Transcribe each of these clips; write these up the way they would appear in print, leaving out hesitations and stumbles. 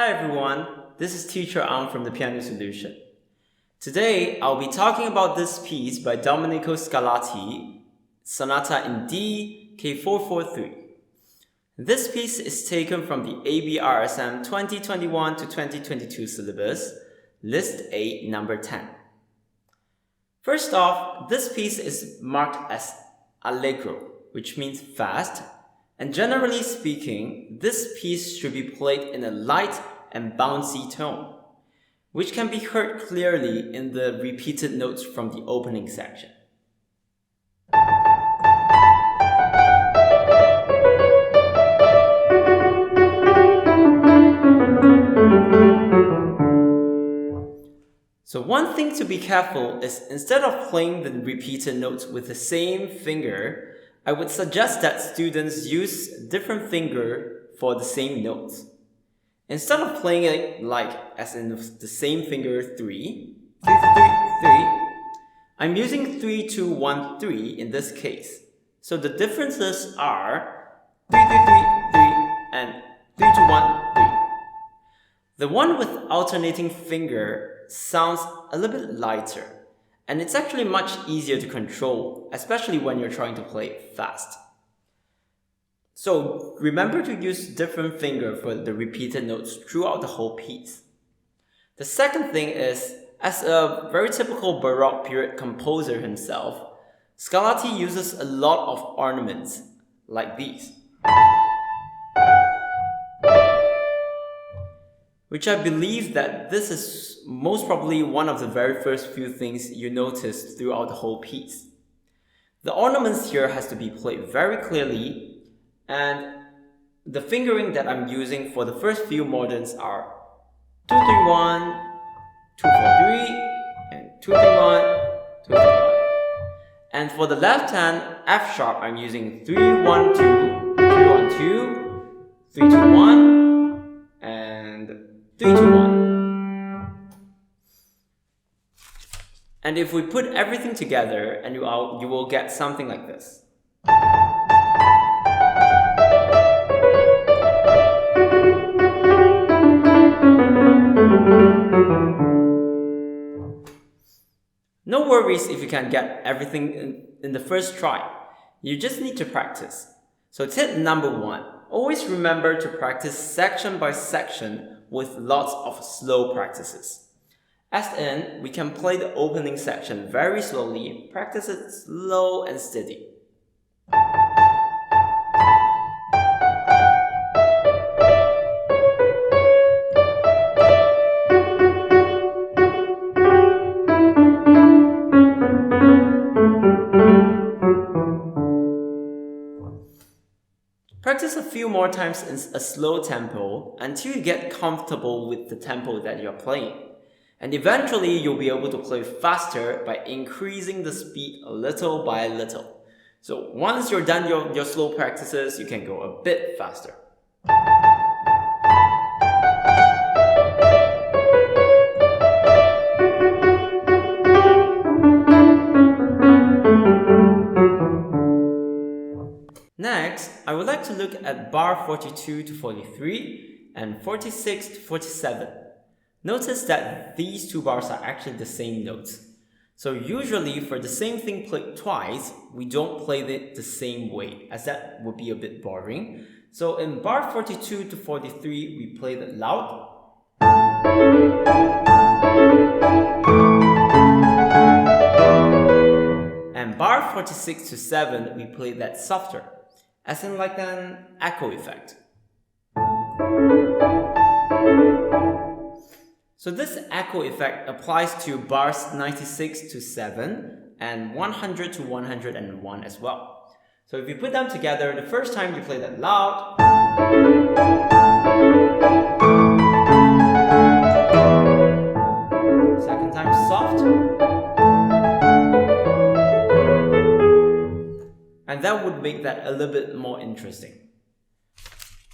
Hi everyone, this is Teacher Ang from the Piano Solution. Today, I'll be talking about this piece by Domenico Scarlatti, Sonata in D, K443. This piece is taken from the Abrsm 2021 to 2022 syllabus, List A, number 10. First off, this piece is marked as allegro, which means fast, and generally speaking, this piece should be played in a light and bouncy tone, which can be heard clearly in the repeated notes from the opening section. So one thing to be careful is instead of playing the repeated notes with the same finger, I would suggest that students use a different finger for the same notes. Instead of playing it like as in the same finger 3, 3, 3, 3, I'm using 3, 2, 1, 3 in this case. So the differences are 3, 3, 3, 3 and 3, 2, 1, 3. The one with alternating finger sounds a little bit lighter, and it's actually much easier to control, especially when you're trying to play it fast. So remember to use different finger for the repeated notes throughout the whole piece. The second thing is, as a very typical Baroque period composer himself, Scarlatti uses a lot of ornaments like these, which I believe that this is most probably one of the very first few things you noticed throughout the whole piece. The ornaments here has to be played very clearly, and the fingering that I'm using for the first few moderns are 2, 3, 1, 2, 4, 3, and 2, 3, 1, 2, 3, 1. And for the left hand F sharp, I'm using 3, 1, 2, 3, 1, 2, 3, 2, 1, and 3, 2, 1. And if we put everything together, and you will get something like this. No worries if you can't get everything in the first try. You just need to practice. So tip number 1, always remember to practice section by section with lots of slow practices. As in, we can play the opening section very slowly, practice it slow and steady. Practice a few more times in a slow tempo until you get comfortable with the tempo that you're playing. And eventually, you'll be able to play faster by increasing the speed little by little. So once you're done your slow practices, you can go a bit faster. Next, I would like to look at bar 42 to 43 and 46 to 47. Notice that these two bars are actually the same notes. So usually for the same thing played twice, we don't play it the same way, as that would be a bit boring. So in bar 42 to 43, we play it loud. And bar 46 to 7, we play that softer, as in like an echo effect. So this echo effect applies to bars 96 to 7 and 100 to 101 as well. So if you put them together, the first time you play that loud, second time soft, and that would make that a little bit more interesting.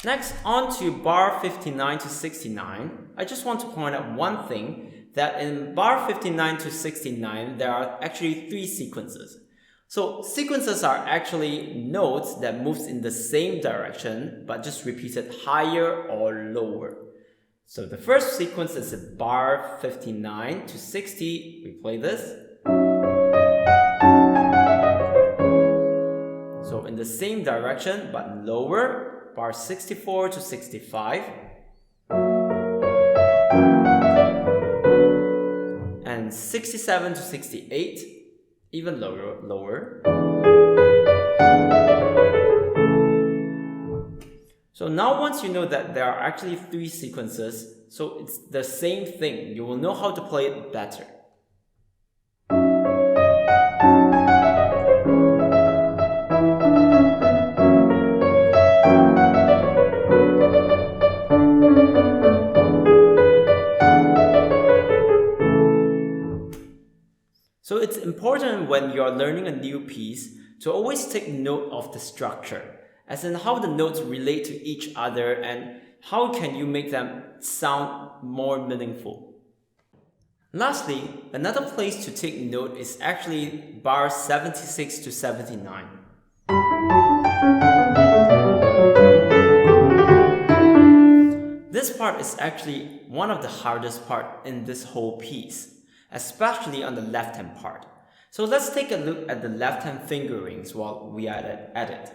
Next, on to bar 59 to 69, I just want to point out one thing, that in bar 59 to 69, there are actually 3 sequences. So sequences are actually notes that moves in the same direction, but just repeated higher or lower. So the first sequence is a bar 59 to 60. We play this. So in the same direction but lower, bar 64 to 65. And 67 to 68, even lower. So now once you know that there are actually 3 sequences, so it's the same thing, you will know how to play it better. So it's important when you're learning a new piece to always take note of the structure, as in how the notes relate to each other and how can you make them sound more meaningful. Lastly, another place to take note is actually bar 76 to 79. This part is actually one of the hardest part in this whole piece, especially on the left-hand part. So let's take a look at the left-hand fingerings while we are at it.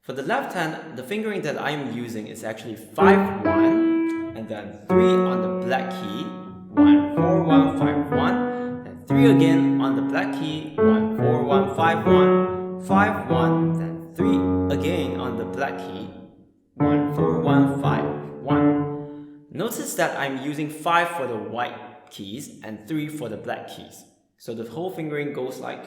For the left hand, the fingering that I am using is actually 5-1, and then 3 on the black key, 1-4-1, 5-1, and 3 again on the black key, 1-4-1, 5-1, 5-1, then 3 again on the black key, 1-4-1, 5-1. Notice that I'm using 5 for the white keys and 3 for the black keys. So the whole fingering goes like.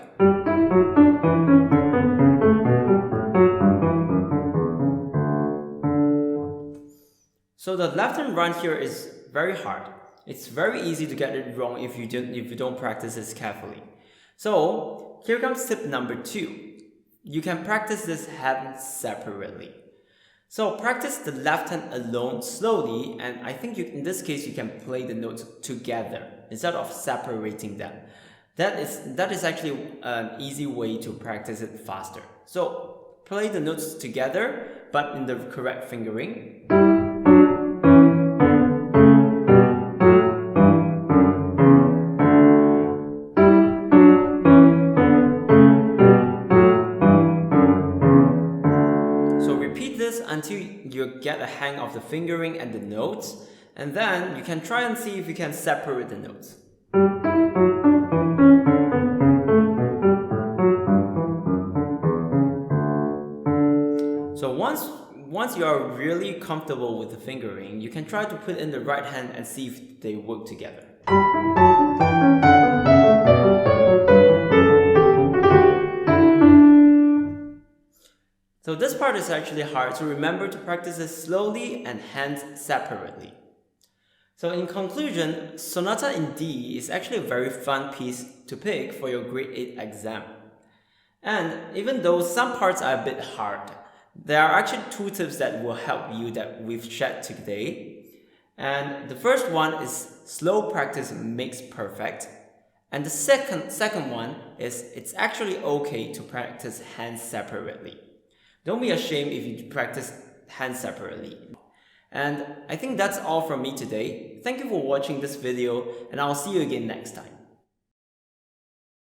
So the left hand run here is very hard. It's very easy to get it wrong if you don't practice this carefully. So here comes tip number 2. You can practice this hand separately. So practice the left hand alone slowly, and I think in this case you can play the notes together instead of separating them. That is actually an easy way to practice it faster. So play the notes together, but in the correct fingering. So repeat this until you get a hang of the fingering and the notes, and then you can try and see if you can separate the notes. So once you are really comfortable with the fingering, you can try to put in the right hand and see if they work together. So this part is actually hard, so remember to practice it slowly and hands separately. So in conclusion, Sonata in D is actually a very fun piece to pick for your grade 8 exam. And even though some parts are a bit hard, there are actually 2 tips that will help you that we've shared today. And the first one is slow practice makes perfect. And the second one is it's actually okay to practice hands separately. Don't be ashamed if you practice hands separately. And I think that's all from me today. Thank you for watching this video, and I'll see you again next time.